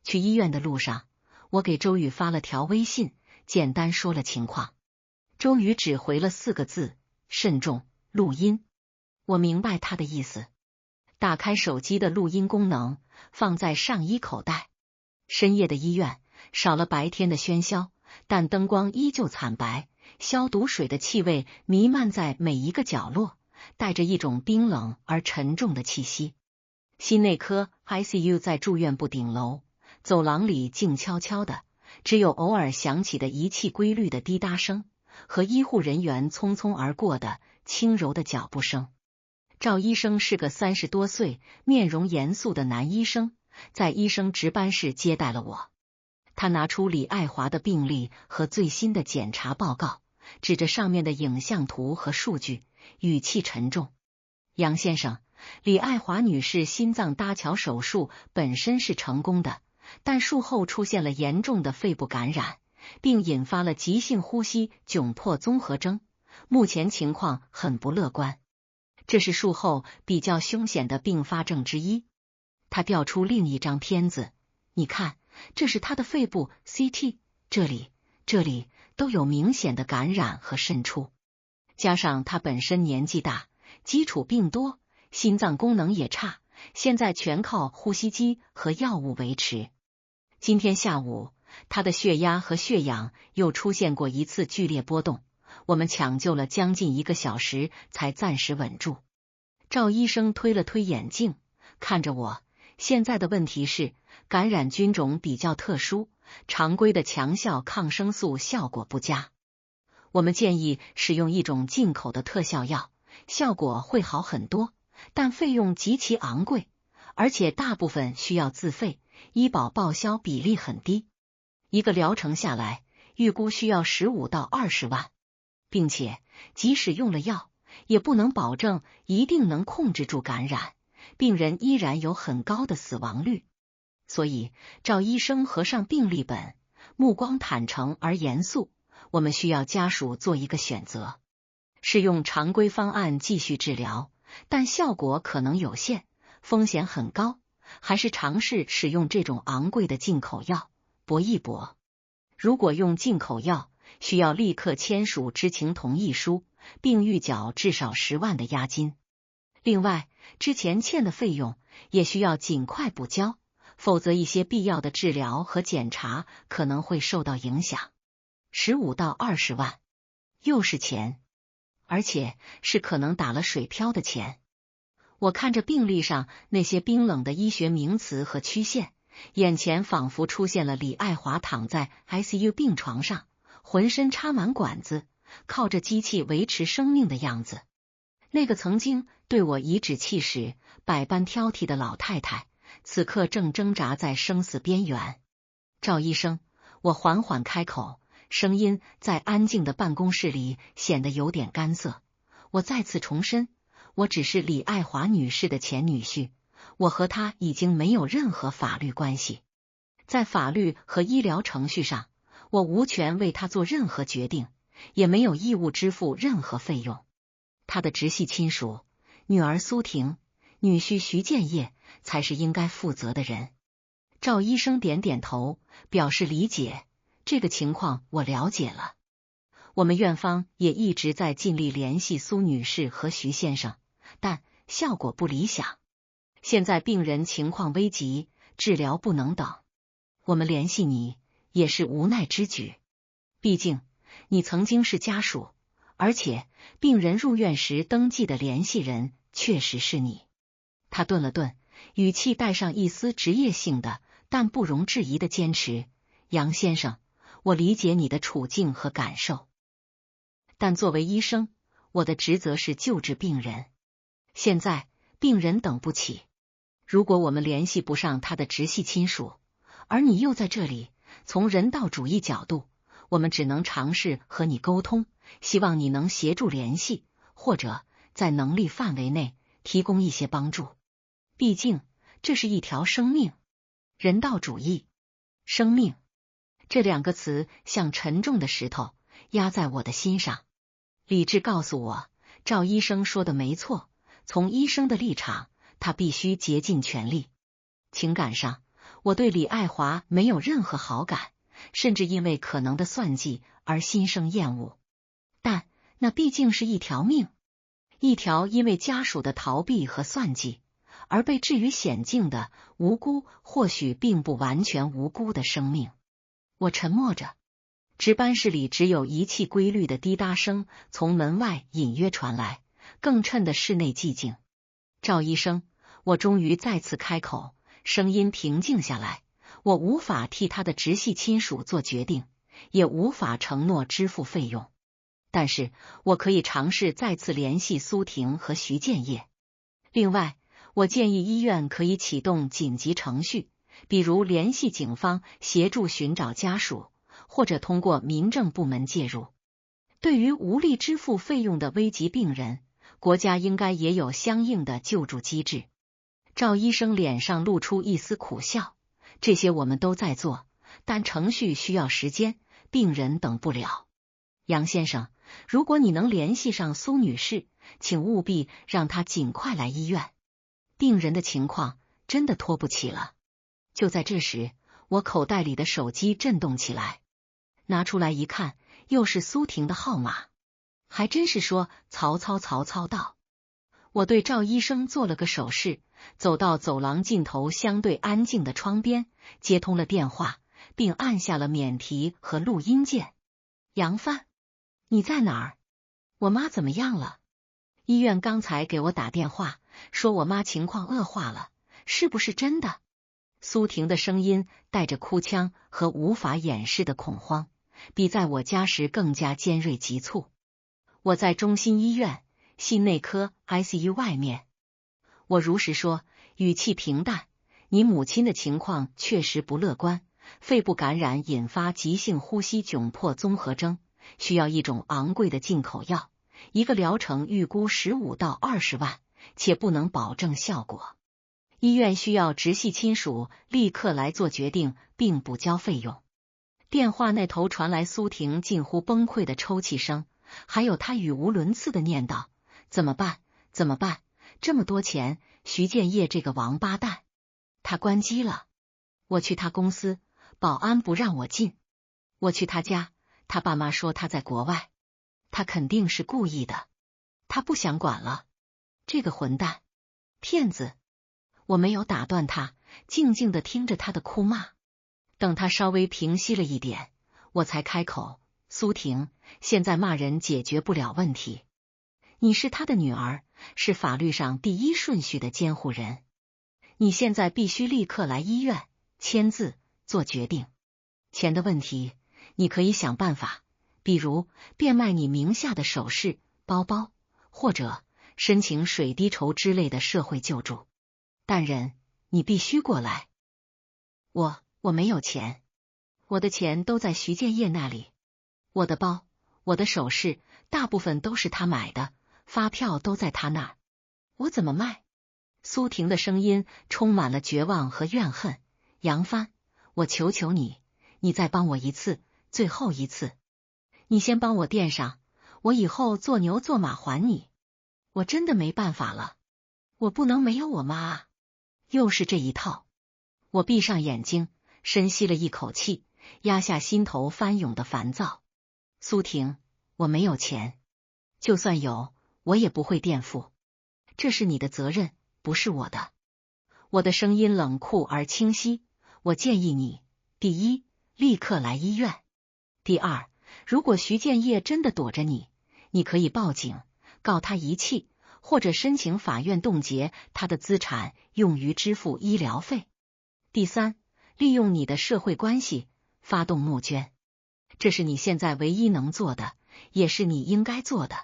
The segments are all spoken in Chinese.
去医院的路上，我给周宇发了条微信，简单说了情况。周宇只回了4个字：慎重，录音。我明白他的意思，打开手机的录音功能，放在上衣口袋。深夜的医院少了白天的喧嚣，但灯光依旧惨白，消毒水的气味弥漫在每一个角落，带着一种冰冷而沉重的气息。心内科 ICU 在住院部顶楼，走廊里静悄悄的，只有偶尔响起的仪器规律的滴答声和医护人员匆匆而过的轻柔的脚步声。赵医生是个30多岁、面容严肃的男医生，在医生值班室接待了我。他拿出李爱华的病历和最新的检查报告，指着上面的影像图和数据，语气沉重：杨先生，李爱华女士心脏搭桥手术本身是成功的，但术后出现了严重的肺部感染，并引发了急性呼吸窘迫综合征，目前情况很不乐观。这是术后比较凶险的并发症之一。他调出另一张片子，你看，这是他的肺部 CT， 这里都有明显的感染和渗出，加上他本身年纪大，基础病多，心脏功能也差，现在全靠呼吸机和药物维持。今天下午，他的血压和血氧又出现过一次剧烈波动，我们抢救了将近1个小时才暂时稳住。赵医生推了推眼镜，看着我，现在的问题是感染菌种比较特殊，常规的强效抗生素效果不佳。我们建议使用一种进口的特效药，效果会好很多，但费用极其昂贵，而且大部分需要自费，医保报销比例很低。一个疗程下来，预估需要15到20万，并且即使用了药，也不能保证一定能控制住感染，病人依然有很高的死亡率。所以赵医生合上病历本，目光坦诚而严肃，我们需要家属做一个选择，是用常规方案继续治疗，但效果可能有限，风险很高，还是尝试使用这种昂贵的进口药，搏一搏。如果用进口药，需要立刻签署知情同意书，并预缴至少10万的押金。另外，之前欠的费用也需要尽快补交，否则一些必要的治疗和检查可能会受到影响。15到20万，又是钱，而且是可能打了水漂的钱。我看着病历上那些冰冷的医学名词和曲线，眼前仿佛出现了李爱华躺在 ICU 病床上，浑身插满管子，靠着机器维持生命的样子。那个曾经对我颐指气使、百般挑剔的老太太，此刻正挣扎在生死边缘。赵医生，我缓缓开口，声音在安静的办公室里显得有点干涩。我再次重申，我只是李爱华女士的前女婿，我和她已经没有任何法律关系。在法律和医疗程序上，我无权为她做任何决定，也没有义务支付任何费用。他的直系亲属，女儿苏婷、女婿徐建业才是应该负责的人。赵医生点点头，表示理解，这个情况我了解了。我们院方也一直在尽力联系苏女士和徐先生，但效果不理想。现在病人情况危急，治疗不能等。我们联系你也是无奈之举，毕竟你曾经是家属，而且病人入院时登记的联系人确实是你。他顿了顿，语气带上一丝职业性的但不容置疑的坚持：杨先生，我理解你的处境和感受，但作为医生，我的职责是救治病人。现在病人等不起，如果我们联系不上他的直系亲属，而你又在这里，从人道主义角度，我们只能尝试和你沟通，希望你能协助联系，或者在能力范围内提供一些帮助。毕竟这是一条生命。人道主义、生命，这2个词像沉重的石头压在我的心上。理智告诉我，赵医生说的没错，从医生的立场，他必须竭尽全力。情感上，我对李爱华没有任何好感，甚至因为可能的算计而心生厌恶。但那毕竟是一条命，一条因为家属的逃避和算计而被置于险境的无辜，或许并不完全无辜的生命。我沉默着。值班室里只有一气规律的滴答声从门外隐约传来，更衬得室内寂静。赵医生，我终于再次开口，声音平静下来。我无法替他的直系亲属做决定，也无法承诺支付费用，但是我可以尝试再次联系苏婷和徐建业。另外，我建议医院可以启动紧急程序，比如联系警方协助寻找家属，或者通过民政部门介入。对于无力支付费用的危急病人，国家应该也有相应的救助机制。赵医生脸上露出一丝苦笑，这些我们都在做，但程序需要时间，病人等不了。杨先生，如果你能联系上苏女士，请务必让她尽快来医院。病人的情况真的拖不起了。就在这时，我口袋里的手机震动起来，拿出来一看，又是苏婷的号码。还真是说曹操到。我对赵医生做了个手势，走到走廊尽头相对安静的窗边，接通了电话，并按下了免提和录音键。杨帆，你在哪儿？我妈怎么样了？医院刚才给我打电话，说我妈情况恶化了，是不是真的？苏婷的声音带着哭腔和无法掩饰的恐慌，比在我家时更加尖锐急促。我在中心医院心内科 ICU 外面。我如实说，语气平淡，你母亲的情况确实不乐观，肺部感染引发急性呼吸窘迫综合征，需要一种昂贵的进口药，一个疗程预估15到20万，且不能保证效果。医院需要直系亲属立刻来做决定并补交费用。电话那头传来苏婷近乎崩溃的抽泣声，还有她语无伦次的念叨：怎么办？怎么办？这么多钱，徐建业这个王八蛋，他关机了。我去他公司，保安不让我进。我去他家，他爸妈说他在国外。他肯定是故意的，他不想管了。这个混蛋，骗子！我没有打断他，静静地听着他的哭骂。等他稍微平息了一点，我才开口：苏婷，现在骂人解决不了问题。你是他的女儿，是法律上第一顺序的监护人。你现在必须立刻来医院签字做决定。钱的问题，你可以想办法，比如变卖你名下的首饰、包包，或者申请水滴筹之类的社会救助。但人，你必须过来。我没有钱，我的钱都在徐建业那里。我的包，我的首饰，大部分都是他买的，发票都在他那儿。我怎么卖？苏婷的声音充满了绝望和怨恨。杨帆，我求求你，你再帮我一次，最后一次。你先帮我垫上，我以后做牛做马还你。我真的没办法了，我不能没有我妈啊！又是这一套。我闭上眼睛，深吸了一口气，压下心头翻涌的烦躁。苏婷，我没有钱，就算有，我也不会垫付。这是你的责任，不是我的。我的声音冷酷而清晰。我建议你，第一，立刻来医院。第二，如果徐建业真的躲着你，你可以报警，告他遗弃，或者申请法院冻结他的资产，用于支付医疗费。第三，利用你的社会关系发动募捐，这是你现在唯一能做的，也是你应该做的。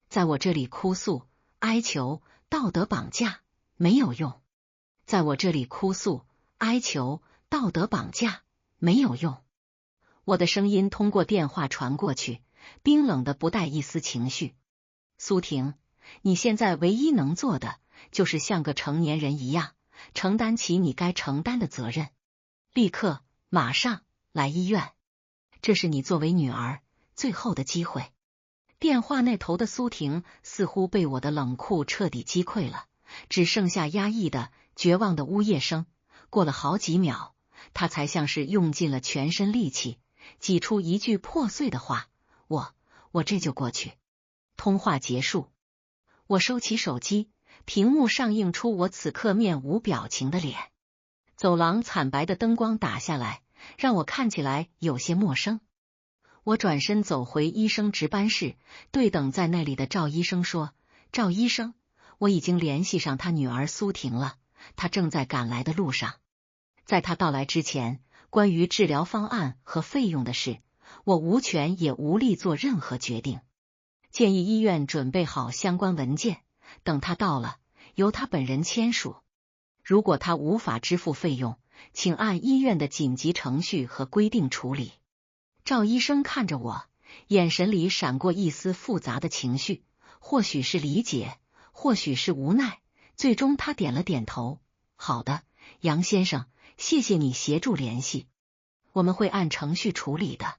在我这里哭诉、哀求、道德绑架没有用，在我这里哭诉、哀求、道德绑架没有用。我的声音通过电话传过去，冰冷的不带一丝情绪。苏婷，你现在唯一能做的，就是像个成年人一样，承担起你该承担的责任。立刻，马上来医院，这是你作为女儿最后的机会。电话那头的苏婷似乎被我的冷酷彻底击溃了，只剩下压抑的、绝望的呜咽声。过了好几秒，他才像是用尽了全身力气，挤出一句破碎的话：我这就过去。通话结束，我收起手机，屏幕上映出我此刻面无表情的脸。走廊惨白的灯光打下来，让我看起来有些陌生。我转身走回医生值班室，对等在那里的赵医生说：“赵医生，我已经联系上他女儿苏婷了，她正在赶来的路上。在她到来之前，关于治疗方案和费用的事，我无权也无力做任何决定。建议医院准备好相关文件，等她到了，由她本人签署。如果她无法支付费用，请按医院的紧急程序和规定处理。”赵医生看着我，眼神里闪过一丝复杂的情绪，或许是理解，或许是无奈，最终他点了点头：“好的，杨先生，谢谢你协助联系，我们会按程序处理的。”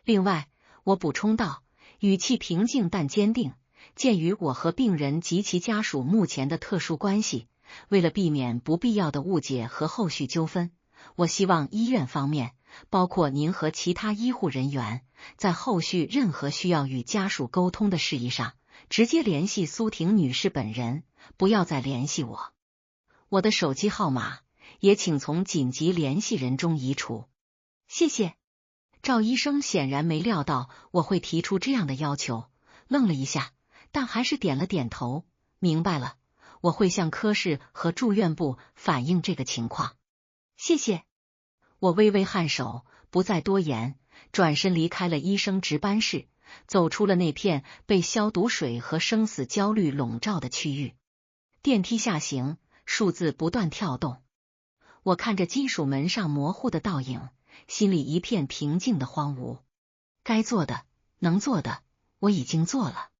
另外，我补充道，语气平静但坚定，鉴于我和病人及其家属目前的特殊关系，为了避免不必要的误解和后续纠纷，我希望医院方面，包括您和其他医护人员，在后续任何需要与家属沟通的事宜上，直接联系苏婷女士本人，不要再联系我。我的手机号码也请从紧急联系人中移除。谢谢。赵医生显然没料到我会提出这样的要求，愣了一下，但还是点了点头，明白了，我会向科室和住院部反映这个情况。谢谢。我微微颔首，不再多言，转身离开了医生值班室，走出了那片被消毒水和生死焦虑笼罩的区域。电梯下行，数字不断跳动。我看着金属门上模糊的倒影，心里一片平静的荒芜。该做的，能做的，我已经做了。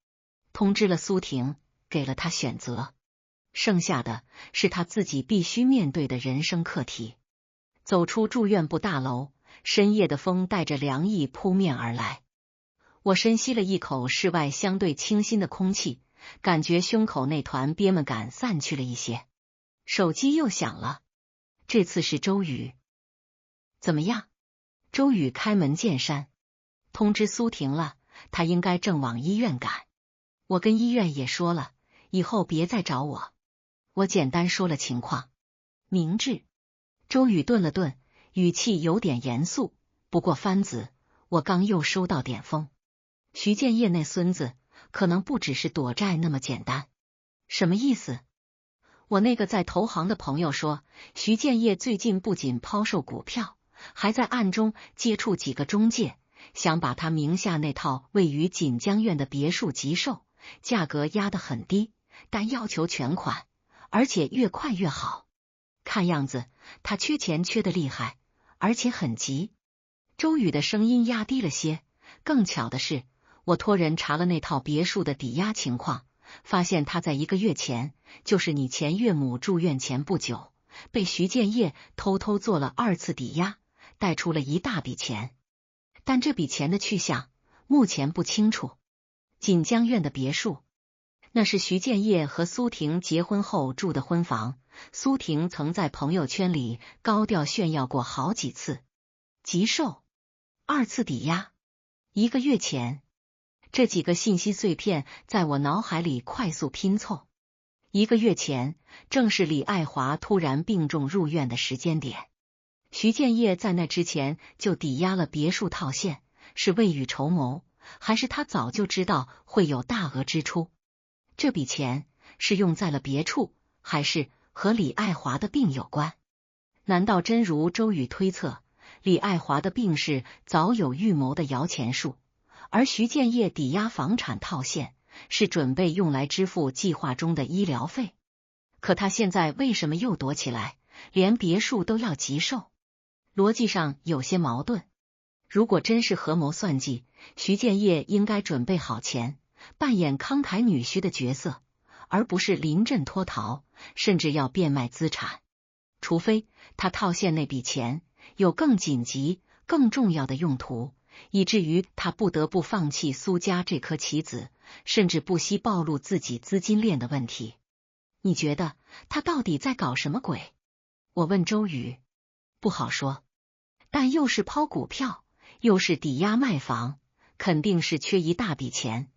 通知了苏婷，给了她选择，剩下的是她自己必须面对的人生课题。走出住院部大楼，深夜的风带着凉意扑面而来。我深吸了一口室外相对清新的空气，感觉胸口那团憋闷感散去了一些。手机又响了，这次是周宇。怎么样？周宇开门见山，通知苏婷了，她应该正往医院赶。我跟医院也说了，以后别再找我。我简单说了情况。明智。周宇顿了顿，语气有点严肃。不过番子，我刚又收到点风，徐建业那孙子可能不只是躲债那么简单。什么意思？我那个在投行的朋友说，徐建业最近不仅抛售股票，还在暗中接触几个中介，想把他名下那套位于锦江苑的别墅急售，价格压得很低，但要求全款，而且越快越好。看样子他缺钱缺得厉害，而且很急。周宇的声音压低了些。更巧的是，我托人查了那套别墅的抵押情况，发现他在1个月前，就是你前岳母住院前不久，被徐建业偷偷做了2次抵押，贷出了一大笔钱。但这笔钱的去向目前不清楚。锦江苑的别墅，那是徐建业和苏婷结婚后住的婚房，苏婷曾在朋友圈里高调炫耀过好几次。急售，2次抵押，1个月前。这几个信息碎片在我脑海里快速拼凑。1个月前，正是李爱华突然病重入院的时间点。徐建业在那之前就抵押了别墅套现，是未雨绸缪，还是他早就知道会有大额支出？这笔钱是用在了别处，还是和李爱华的病有关？难道真如周宇推测，李爱华的病是早有预谋的摇钱树，而徐建业抵押房产套现是准备用来支付计划中的医疗费？可他现在为什么又躲起来，连别墅都要急售？逻辑上有些矛盾。如果真是合谋算计，徐建业应该准备好钱，扮演慷慨女婿的角色，而不是临阵脱逃，甚至要变卖资产。除非他套现那笔钱有更紧急、更重要的用途，以至于他不得不放弃苏家这颗棋子，甚至不惜暴露自己资金链的问题。你觉得他到底在搞什么鬼？我问周宇。不好说。但又是抛股票，又是抵押卖房，肯定是缺一大笔钱，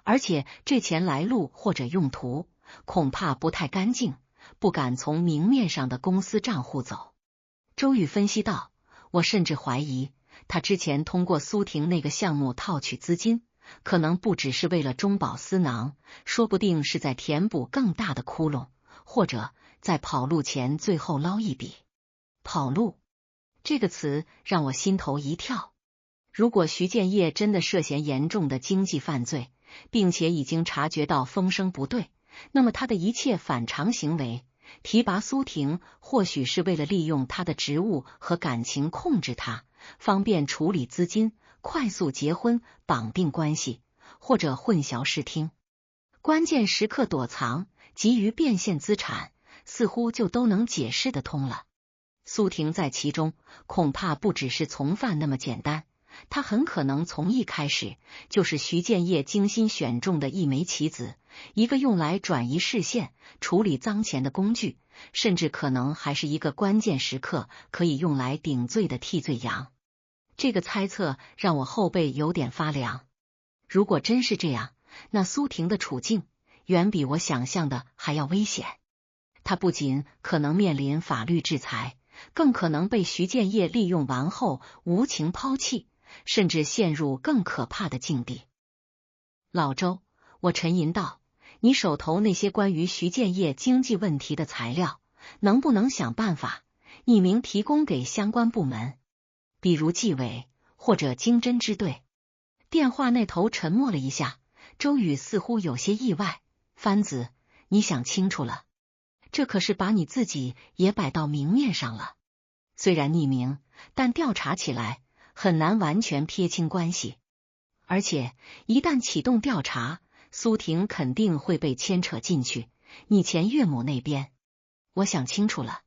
而且这钱来路或者用途恐怕不太干净，不敢从明面上的公司账户走。周宇分析道，我甚至怀疑他之前通过苏婷那个项目套取资金，可能不只是为了中饱私囊，说不定是在填补更大的窟窿，或者在跑路前最后捞一笔。跑路这个词让我心头一跳。如果徐建业真的涉嫌严重的经济犯罪，并且已经察觉到风声不对，那么他的一切反常行为，提拔苏婷或许是为了利用他的职务和感情控制他，方便处理资金，快速结婚，绑定关系，或者混淆视听。关键时刻躲藏，急于变现资产，似乎就都能解释得通了。苏婷在其中恐怕不只是从犯那么简单，她很可能从一开始就是徐建业精心选中的一枚棋子，一个用来转移视线、处理脏钱的工具，甚至可能还是一个关键时刻可以用来顶罪的替罪羊。这个猜测让我后背有点发凉。如果真是这样，那苏婷的处境远比我想象的还要危险。她不仅可能面临法律制裁，更可能被徐建业利用完后无情抛弃，甚至陷入更可怕的境地。老周，我沉吟道，你手头那些关于徐建业经济问题的材料，能不能想办法匿名提供给相关部门，比如纪委或者经侦支队？电话那头沉默了一下，周宇似乎有些意外。番子，你想清楚了？这可是把你自己也摆到明面上了。虽然匿名，但调查起来很难完全撇清关系。而且一旦启动调查，苏婷肯定会被牵扯进去。你前岳母那边，我想清楚了。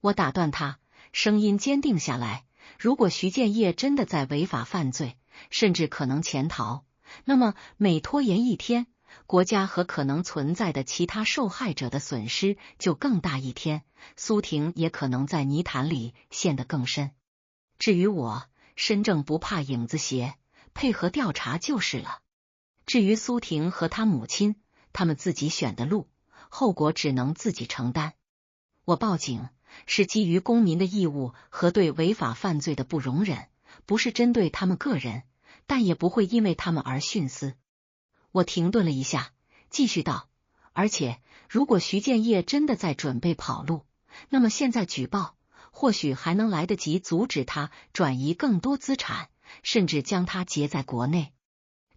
我打断他，声音坚定下来。如果徐建业真的在违法犯罪，甚至可能潜逃，那么每拖延一天，国家和可能存在的其他受害者的损失就更大一天，苏婷也可能在泥潭里陷得更深。至于我，身正不怕影子斜，配合调查就是了。至于苏婷和她母亲，他们自己选的路，后果只能自己承担。我报警是基于公民的义务和对违法犯罪的不容忍，不是针对他们个人，但也不会因为他们而徇私。我停顿了一下，继续道，而且如果徐建业真的在准备跑路，那么现在举报或许还能来得及阻止他转移更多资产，甚至将他劫在国内。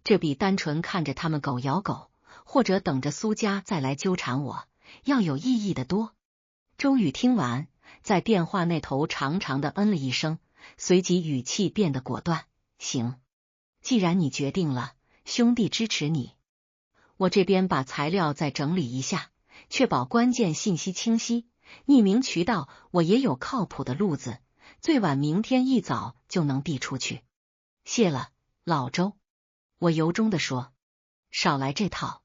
这比单纯看着他们狗咬狗，或者等着苏家再来纠缠我，要有意义的多。周宇听完，在电话那头长长的嗯了一声，随即语气变得果断，行，既然你决定了，兄弟支持你。我这边把材料再整理一下，确保关键信息清晰，匿名渠道我也有靠谱的路子，最晚明天一早就能递出去。谢了，老周。我由衷地说，少来这套。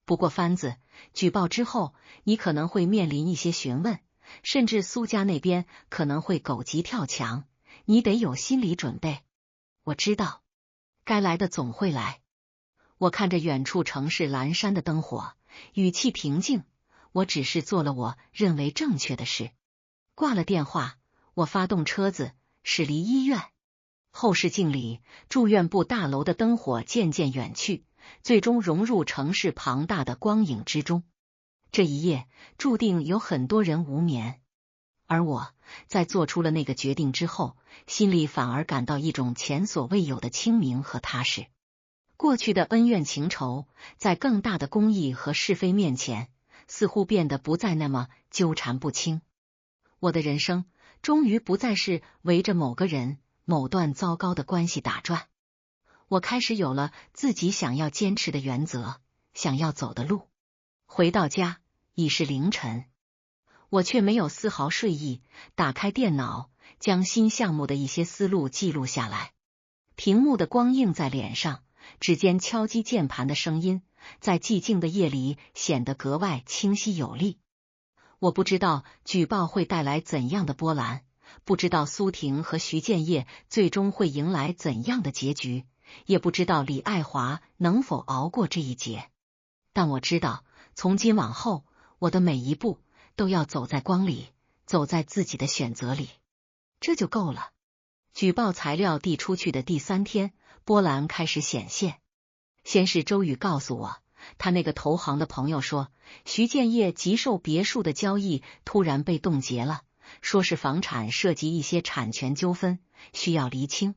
不过番子，举报之后，你可能会面临一些询问，甚至苏家那边可能会狗急跳墙，你得有心理准备。我知道，该来的总会来。我看着远处城市阑珊的灯火，语气平静，我只是做了我认为正确的事。挂了电话，我发动车子驶离医院。后视镜里，住院部大楼的灯火渐渐远去，最终融入城市庞大的光影之中。这一夜注定有很多人无眠，而我在做出了那个决定之后，心里反而感到一种前所未有的清明和踏实。过去的恩怨情仇，在更大的公义和是非面前，似乎变得不再那么纠缠不清。我的人生终于不再是围着某个人、某段糟糕的关系打转。我开始有了自己想要坚持的原则，想要走的路。回到家已是凌晨，我却没有丝毫睡意，打开电脑，将新项目的一些思路记录下来。屏幕的光映在脸上，指尖敲击键盘的声音，在寂静的夜里显得格外清晰有力。我不知道举报会带来怎样的波澜，不知道苏婷和徐建业最终会迎来怎样的结局，也不知道李爱华能否熬过这一劫。但我知道，从今往后，我的每一步都要走在光里，走在自己的选择里，这就够了。举报材料递出去的第3天，波澜开始显现。先是周宇告诉我，他那个投行的朋友说，徐建业集售别墅的交易突然被冻结了，说是房产涉及一些产权纠纷，需要厘清。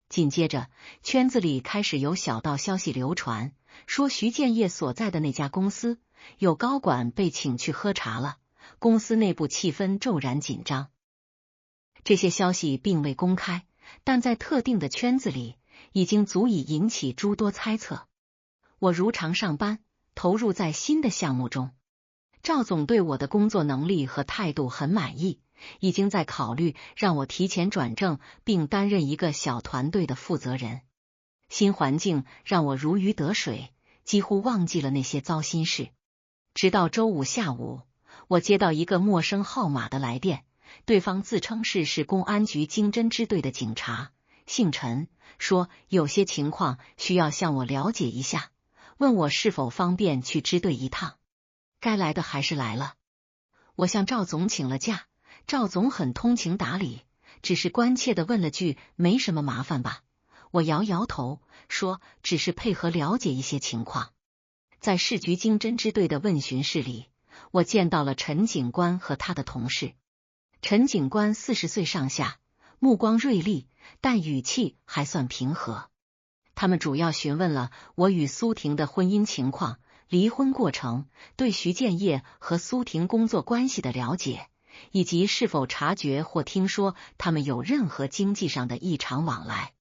紧接着，圈子里开始有小道消息流传，说徐建业所在的那家公司有高管被请去喝茶了，公司内部气氛骤然紧张。这些消息并未公开，但在特定的圈子里已经足以引起诸多猜测。我如常上班，投入在新的项目中。赵总对我的工作能力和态度很满意，已经在考虑让我提前转正，并担任一个小团队的负责人。新环境让我如鱼得水，几乎忘记了那些糟心事。直到周五下午，我接到一个陌生号码的来电，对方自称是公安局经侦支队的警察，姓陈，说有些情况需要向我了解一下，问我是否方便去支队一趟。该来的还是来了。我向赵总请了假，赵总很通情达理，只是关切地问了句没什么麻烦吧。我摇摇头，说只是配合了解一些情况。在市局经侦支队的问询室里，我见到了陈警官和他的同事。陈警官40岁上下，目光锐利，但语气还算平和。他们主要询问了我与苏婷的婚姻情况、离婚过程，对徐建业和苏婷工作关系的了解，以及是否察觉或听说他们有任何经济上的异常往来。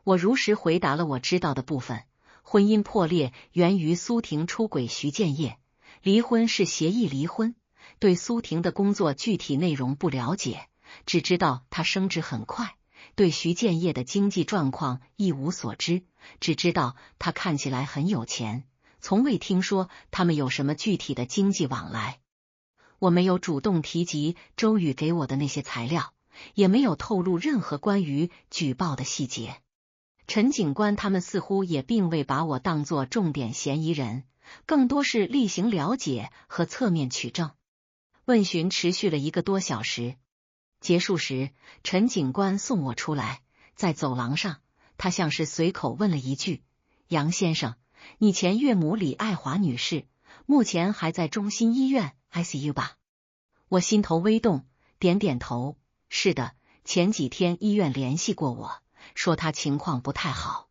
我如实回答了我知道的部分。婚姻破裂源于苏婷出轨徐建业，离婚是协议离婚。对苏婷的工作具体内容不了解，只知道她升职很快。对徐建业的经济状况一无所知，只知道他看起来很有钱，从未听说他们有什么具体的经济往来。我没有主动提及周宇给我的那些材料，也没有透露任何关于举报的细节。陈警官他们似乎也并未把我当作重点嫌疑人，更多是例行了解和侧面取证。问询持续了1个多小时。结束时，陈警官送我出来，在走廊上，他像是随口问了一句：“杨先生，你前岳母李爱华女士目前还在中心医院 ICU 吧？”我心头微动，点点头：“是的，前几天医院联系过我，说她情况不太好，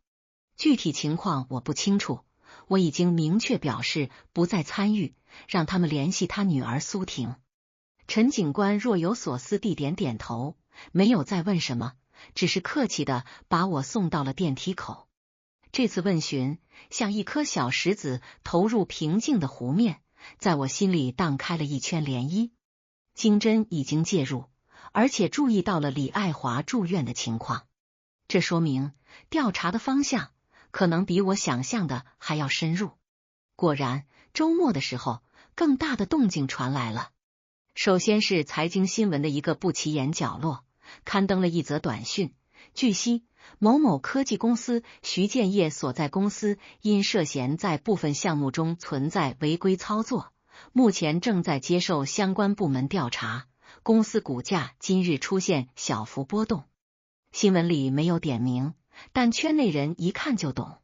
具体情况我不清楚，我已经明确表示不再参与，让他们联系他女儿苏婷。”陈警官若有所思地点点头，没有再问什么，只是客气地把我送到了电梯口。这次问询像一颗小石子投入平静的湖面，在我心里荡开了一圈涟漪。经侦已经介入，而且注意到了李爱华住院的情况，这说明调查的方向可能比我想象的还要深入。果然，周末的时候，更大的动静传来了。首先是财经新闻的一个不起眼角落，刊登了一则短讯。据悉，某某科技公司徐建业所在公司因涉嫌在部分项目中存在违规操作，目前正在接受相关部门调查，公司股价今日出现小幅波动。新闻里没有点名，但圈内人一看就懂。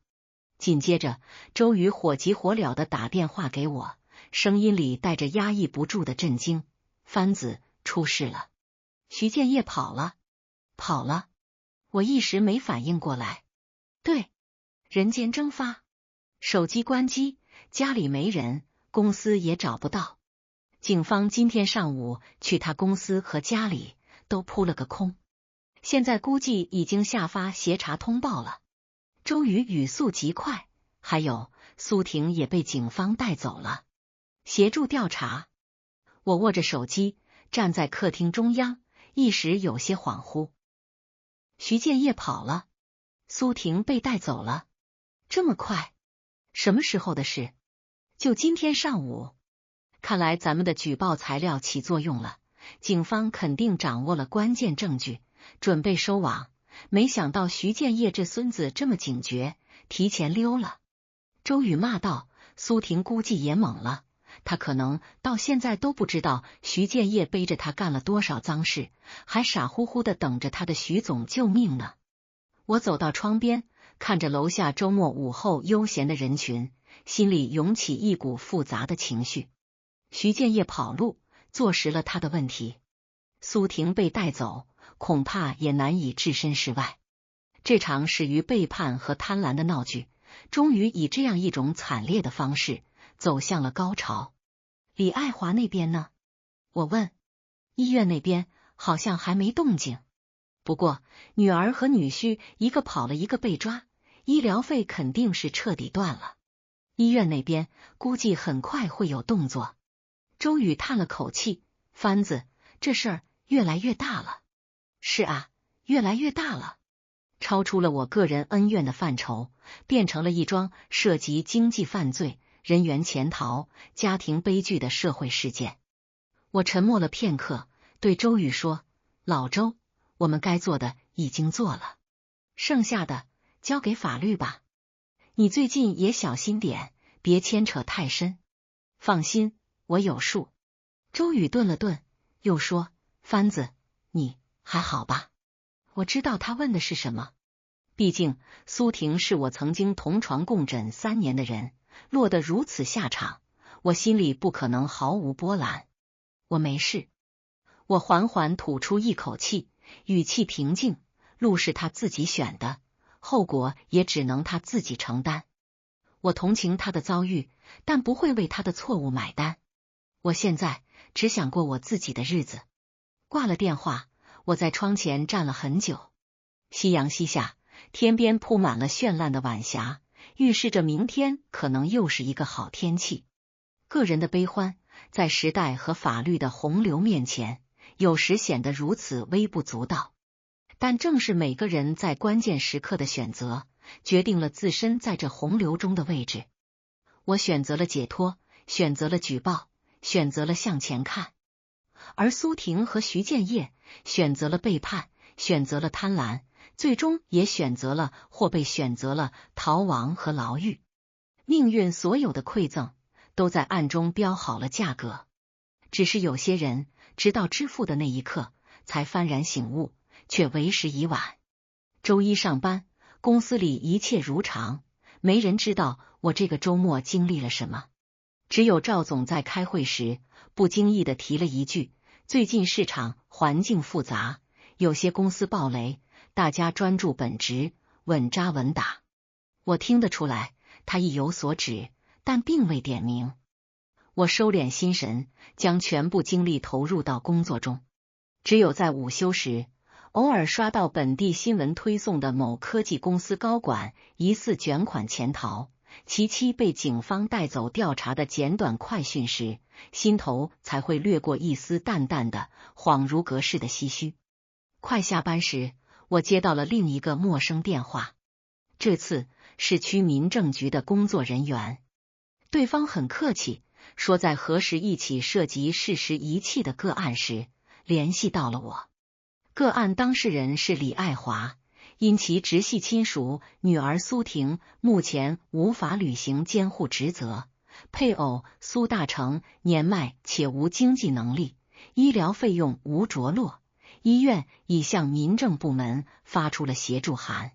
紧接着，周宇火急火燎地打电话给我，声音里带着压抑不住的震惊：“番子，出事了！徐建业跑了！”跑了！我一时没反应过来。对，人间蒸发，手机关机，家里没人，公司也找不到。警方今天上午去他公司和家里都扑了个空，现在估计已经下发协查通报了。周宇语速极快，还有苏婷也被警方带走了，协助调查。我握着手机，站在客厅中央，一时有些恍惚。徐建业跑了，苏婷被带走了，这么快？什么时候的事？就今天上午。看来咱们的举报材料起作用了，警方肯定掌握了关键证据，准备收网。没想到徐建业这孙子这么警觉，提前溜了。周宇骂道：“苏婷估计也懵了，他可能到现在都不知道徐建业背着他干了多少脏事，还傻乎乎的等着他的徐总救命呢。”我走到窗边，看着楼下周末午后悠闲的人群，心里涌起一股复杂的情绪。徐建业跑路，坐实了他的问题。苏婷被带走，恐怕也难以置身事外。这场始于背叛和贪婪的闹剧，终于以这样一种惨烈的方式走向了高潮。李爱华那边呢？我问。医院那边好像还没动静，不过女儿和女婿一个跑了，一个被抓，医疗费肯定是彻底断了。医院那边估计很快会有动作。周宇叹了口气，番子，这事儿越来越大了。是啊，越来越大了，超出了我个人恩怨的范畴，变成了一桩涉及经济犯罪、人员潜逃、家庭悲剧的社会事件。我沉默了片刻，对周宇说：“老周，我们该做的已经做了，剩下的交给法律吧。你最近也小心点，别牵扯太深。”放心，我有数。周宇顿了顿，又说：“番子，你还好吧？”我知道他问的是什么，毕竟苏婷是我曾经同床共枕3年的人，落得如此下场，我心里不可能毫无波澜。我没事。我缓缓吐出一口气，语气平静，路是他自己选的，后果也只能他自己承担。我同情他的遭遇，但不会为他的错误买单。我现在只想过我自己的日子。挂了电话，我在窗前站了很久。夕阳西下，天边铺满了绚烂的晚霞，预示着明天可能又是一个好天气。个人的悲欢，在时代和法律的洪流面前，有时显得如此微不足道。但正是每个人在关键时刻的选择，决定了自身在这洪流中的位置。我选择了解脱，选择了举报，选择了向前看。而苏婷和徐建业选择了背叛，选择了贪婪，最终也选择了或被选择了逃亡和牢狱。命运所有的馈赠都在暗中标好了价格，只是有些人直到支付的那一刻才幡然醒悟，却为时已晚。周一上班，公司里一切如常，没人知道我这个周末经历了什么。只有赵总在开会时不经意地提了一句：“最近市场环境复杂，有些公司暴雷，大家专注本职，稳扎稳打。”我听得出来，他意有所指，但并未点名。我收敛心神，将全部精力投入到工作中。只有在午休时，偶尔刷到本地新闻推送的某科技公司高管疑似卷款潜逃，其妻被警方带走调查的简短快讯时，心头才会掠过一丝淡淡的恍如隔世的唏嘘。快下班时，我接到了另一个陌生电话，这次是区民政局的工作人员。对方很客气，说在核实一起涉及事实遗弃的个案时，联系到了我。个案当事人是李爱华，因其直系亲属女儿苏婷目前无法履行监护职责，配偶苏大成年迈且无经济能力，医疗费用无着落，医院已向民政部门发出了协助函。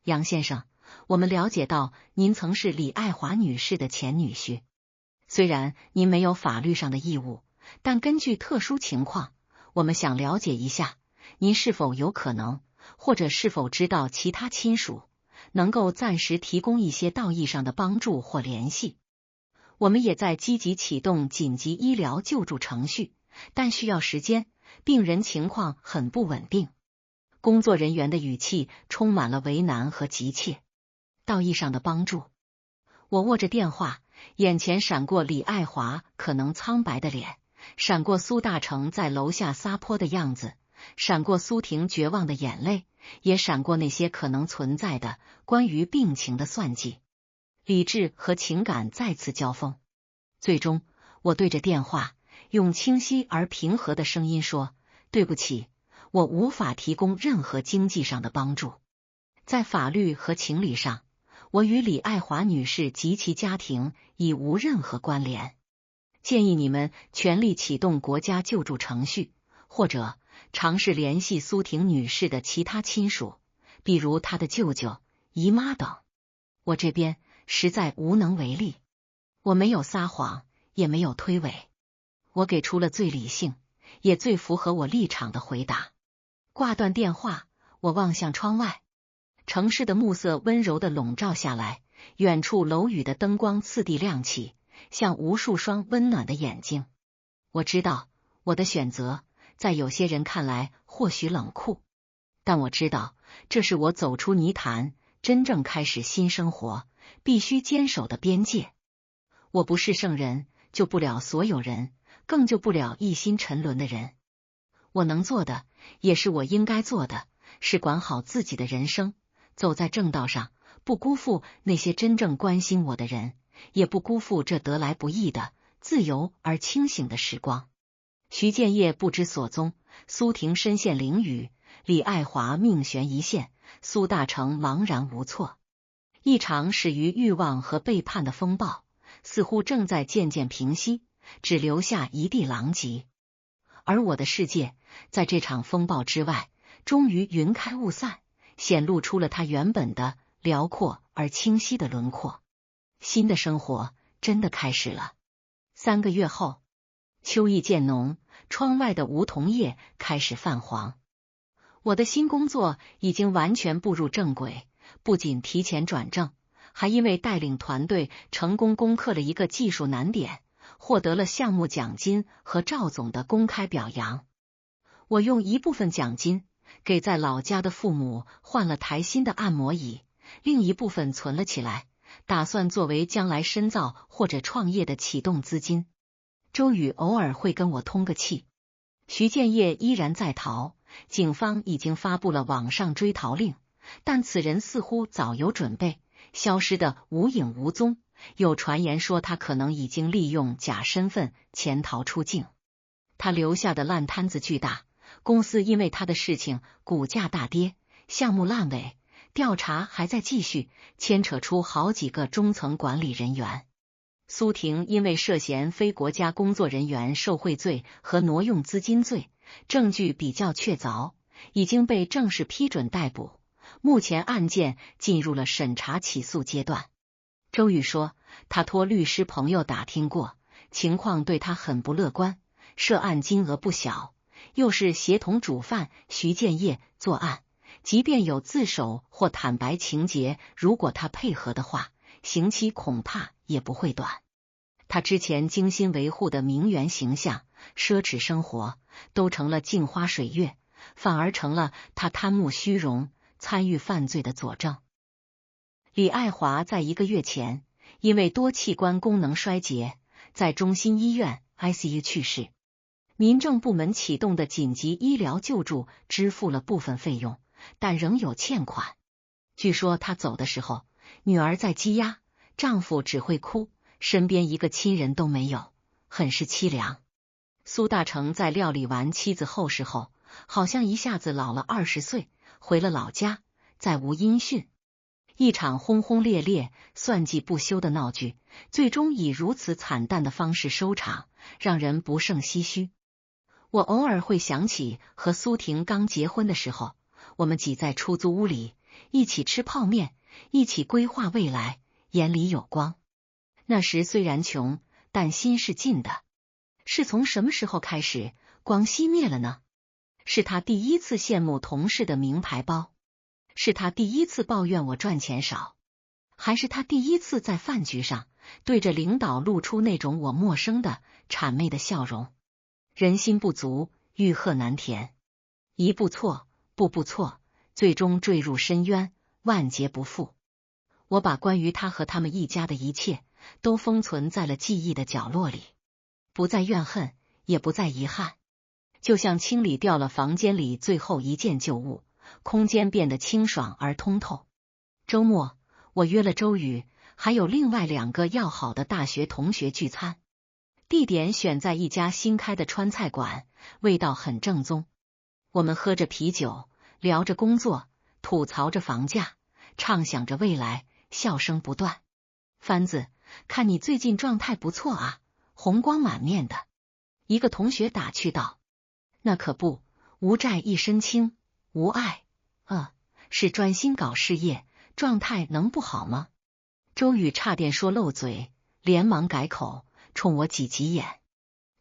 杨先生，我们了解到您曾是李爱华女士的前女婿，虽然您没有法律上的义务，但根据特殊情况，我们想了解一下，您是否有可能，或者是否知道其他亲属能够暂时提供一些道义上的帮助或联系。我们也在积极启动紧急医疗救助程序，但需要时间，病人情况很不稳定。工作人员的语气充满了为难和急切。道义上的帮助。我握着电话，眼前闪过李爱华可能苍白的脸，闪过苏大成在楼下撒泼的样子，闪过苏婷绝望的眼泪，也闪过那些可能存在的关于病情的算计。理智和情感再次交锋，最终我对着电话用清晰而平和的声音说：“对不起，我无法提供任何经济上的帮助。在法律和情理上，我与李爱华女士及其家庭已无任何关联。建议你们全力启动国家救助程序，或者尝试联系苏婷女士的其他亲属，比如她的舅舅、姨妈等。我这边实在无能为力。”我没有撒谎，也没有推诿，我给出了最理性也最符合我立场的回答。挂断电话，我望向窗外，城市的暮色温柔地笼罩下来，远处楼宇的灯光次第亮起，像无数双温暖的眼睛。我知道我的选择在有些人看来或许冷酷，但我知道这是我走出泥潭，真正开始新生活必须坚守的边界。我不是圣人，救不了所有人，更救不了一心沉沦的人。我能做的，也是我应该做的，是管好自己的人生，走在正道上，不辜负那些真正关心我的人，也不辜负这得来不易的自由而清醒的时光。徐建业不知所踪，苏婷身陷囹圄，李爱华命悬一线，苏大成茫然无措。一场始于欲望和背叛的风暴似乎正在渐渐平息，只留下一地狼藉。而我的世界在这场风暴之外，终于云开雾散，显露出了它原本的辽阔而清晰的轮廓。新的生活真的开始了。3个月后，秋意渐浓，窗外的梧桐叶开始泛黄。我的新工作已经完全步入正轨，不仅提前转正，还因为带领团队成功攻克了一个技术难点，获得了项目奖金和赵总的公开表扬。我用一部分奖金给在老家的父母换了台新的按摩椅，另一部分存了起来，打算作为将来深造或者创业的启动资金。周宇偶尔会跟我通个气。徐建业依然在逃，警方已经发布了网上追逃令，但此人似乎早有准备，消失得无影无踪。有传言说他可能已经利用假身份潜逃出境。他留下的烂摊子巨大，公司因为他的事情股价大跌，项目烂尾，调查还在继续，牵扯出好几个中层管理人员。苏婷因为涉嫌非国家工作人员受贿罪和挪用资金罪，证据比较确凿，已经被正式批准逮捕。目前案件进入了审查起诉阶段。周宇说，他托律师朋友打听过，情况对他很不乐观，涉案金额不小，又是协同主犯徐建业作案，即便有自首或坦白情节，如果他配合的话，刑期恐怕也不会短。他之前精心维护的名媛形象、奢侈生活，都成了镜花水月，反而成了他贪慕虚荣、参与犯罪的佐证。李爱华在1个月前因为多器官功能衰竭，在中心医院 ICU 去世。民政部门启动的紧急医疗救助支付了部分费用，但仍有欠款。据说他走的时候，女儿在积压，丈夫只会哭，身边一个亲人都没有，很是凄凉。苏大成在料理完妻子后事后，好像一下子老了20岁，回了老家，再无音讯。一场轰轰烈烈、算计不休的闹剧，最终以如此惨淡的方式收场，让人不胜唏嘘。我偶尔会想起和苏婷刚结婚的时候，我们挤在出租屋里，一起吃泡面，一起规划未来，眼里有光。那时虽然穷，但心是近的。是从什么时候开始，光熄灭了呢？是他第一次羡慕同事的名牌包，是他第一次抱怨我赚钱少，还是他第一次在饭局上对着领导露出那种我陌生的谄媚的笑容？人心不足，欲壑难填，一步错，步步错，最终坠入深渊，万劫不复。我把关于他和他们一家的一切都封存在了记忆的角落里，不再怨恨，也不再遗憾，就像清理掉了房间里最后一件旧物，空间变得清爽而通透。周末，我约了周宇，还有另外2个要好的大学同学聚餐。地点选在一家新开的川菜馆，味道很正宗。我们喝着啤酒，聊着工作，吐槽着房价，畅想着未来，笑声不断。番子，看你最近状态不错啊，红光满面的。一个同学打趣道：“那可不，无债一身轻，无碍，是专心搞事业，状态能不好吗？”周宇差点说漏嘴，连忙改口，冲我挤挤眼。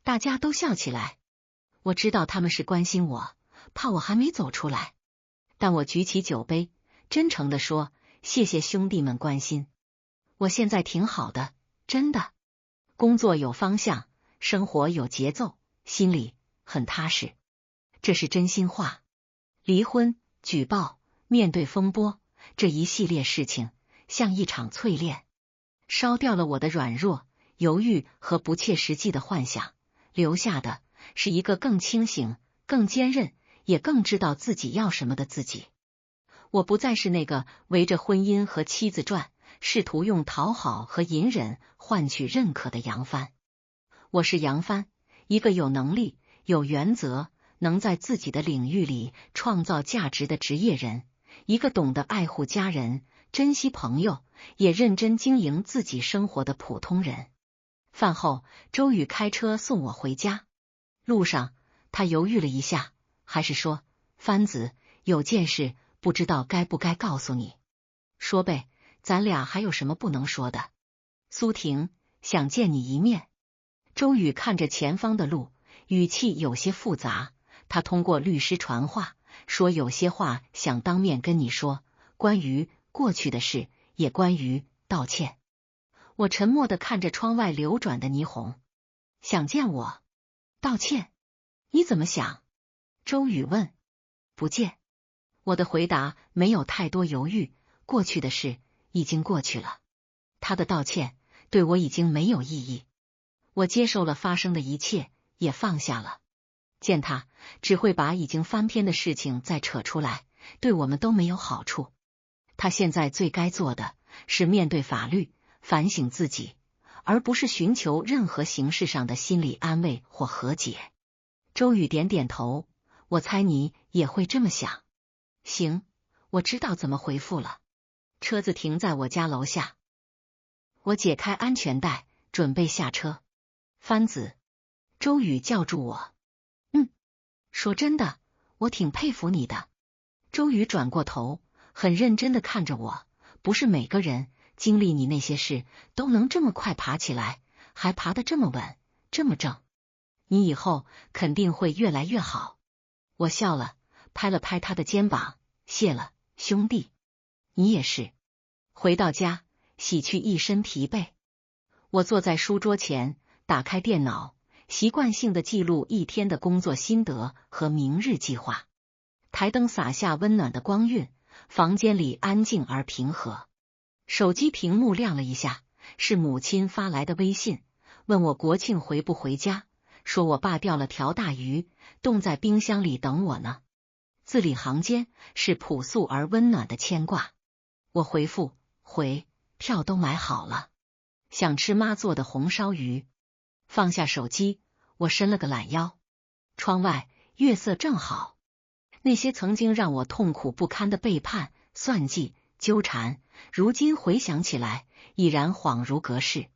大家都笑起来。我知道他们是关心我，怕我还没走出来，但我举起酒杯，真诚地说：“谢谢兄弟们关心，我现在挺好的，真的。工作有方向，生活有节奏，心里很踏实。”这是真心话。离婚、举报、面对风波，这一系列事情像一场淬炼，烧掉了我的软弱、犹豫和不切实际的幻想，留下的是一个更清醒、更坚韧，也更知道自己要什么的自己。我不再是那个围着婚姻和妻子转，试图用讨好和隐忍换取认可的杨帆。我是杨帆，一个有能力、有原则，能在自己的领域里创造价值的职业人，一个懂得爱护家人、珍惜朋友，也认真经营自己生活的普通人。饭后，周宇开车送我回家。路上，他犹豫了一下，还是说：“番子，有件事不知道该不该告诉你。”“说呗，咱俩还有什么不能说的？”“苏婷想见你一面。”周宇看着前方的路，语气有些复杂。他通过律师传话，说有些话想当面跟你说，关于过去的事，也关于道歉。我沉默地看着窗外流转的霓虹。想见我？道歉？你怎么想？周宇问。不见。我的回答没有太多犹豫，过去的事已经过去了，他的道歉对我已经没有意义。我接受了发生的一切，也放下了。见他只会把已经翻篇的事情再扯出来，对我们都没有好处。他现在最该做的是面对法律，反省自己，而不是寻求任何形式上的心理安慰或和解。周宇点点头，我猜你也会这么想。行，我知道怎么回复了。车子停在我家楼下，我解开安全带，准备下车。番子，周宇叫住我。说真的，我挺佩服你的。周宇转过头，很认真地看着我。不是每个人经历你那些事都能这么快爬起来，还爬得这么稳，这么正。你以后肯定会越来越好。我笑了，拍了拍他的肩膀，谢了，兄弟。你也是。回到家，洗去一身疲惫。我坐在书桌前，打开电脑，习惯性的记录一天的工作心得和明日计划。台灯洒下温暖的光晕，房间里安静而平和。手机屏幕亮了一下，是母亲发来的微信，问我国庆回不回家，说我爸钓了条大鱼，冻在冰箱里等我呢。字里行间是朴素而温暖的牵挂。我回复：回，票都买好了，想吃妈做的红烧鱼。放下手机，我伸了个懒腰。窗外月色正好，那些曾经让我痛苦不堪的背叛、算计、纠缠，如今回想起来已然恍如隔世。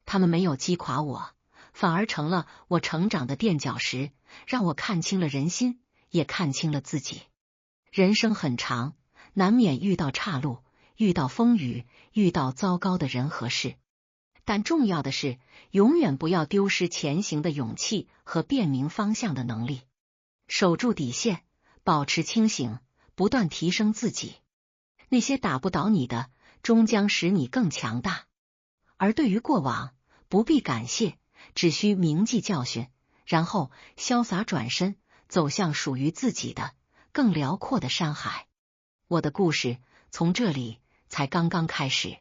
他们没有击垮我，反而成了我成长的垫脚石，让我看清了人心，也看清了自己。人生很长，难免遇到岔路，遇到风雨，遇到糟糕的人和事。但重要的是，永远不要丢失前行的勇气和辨明方向的能力。守住底线，保持清醒，不断提升自己。那些打不倒你的，终将使你更强大。而对于过往，不必感谢，只需铭记教训，然后潇洒转身，走向属于自己的更辽阔的山海。我的故事从这里才刚刚开始。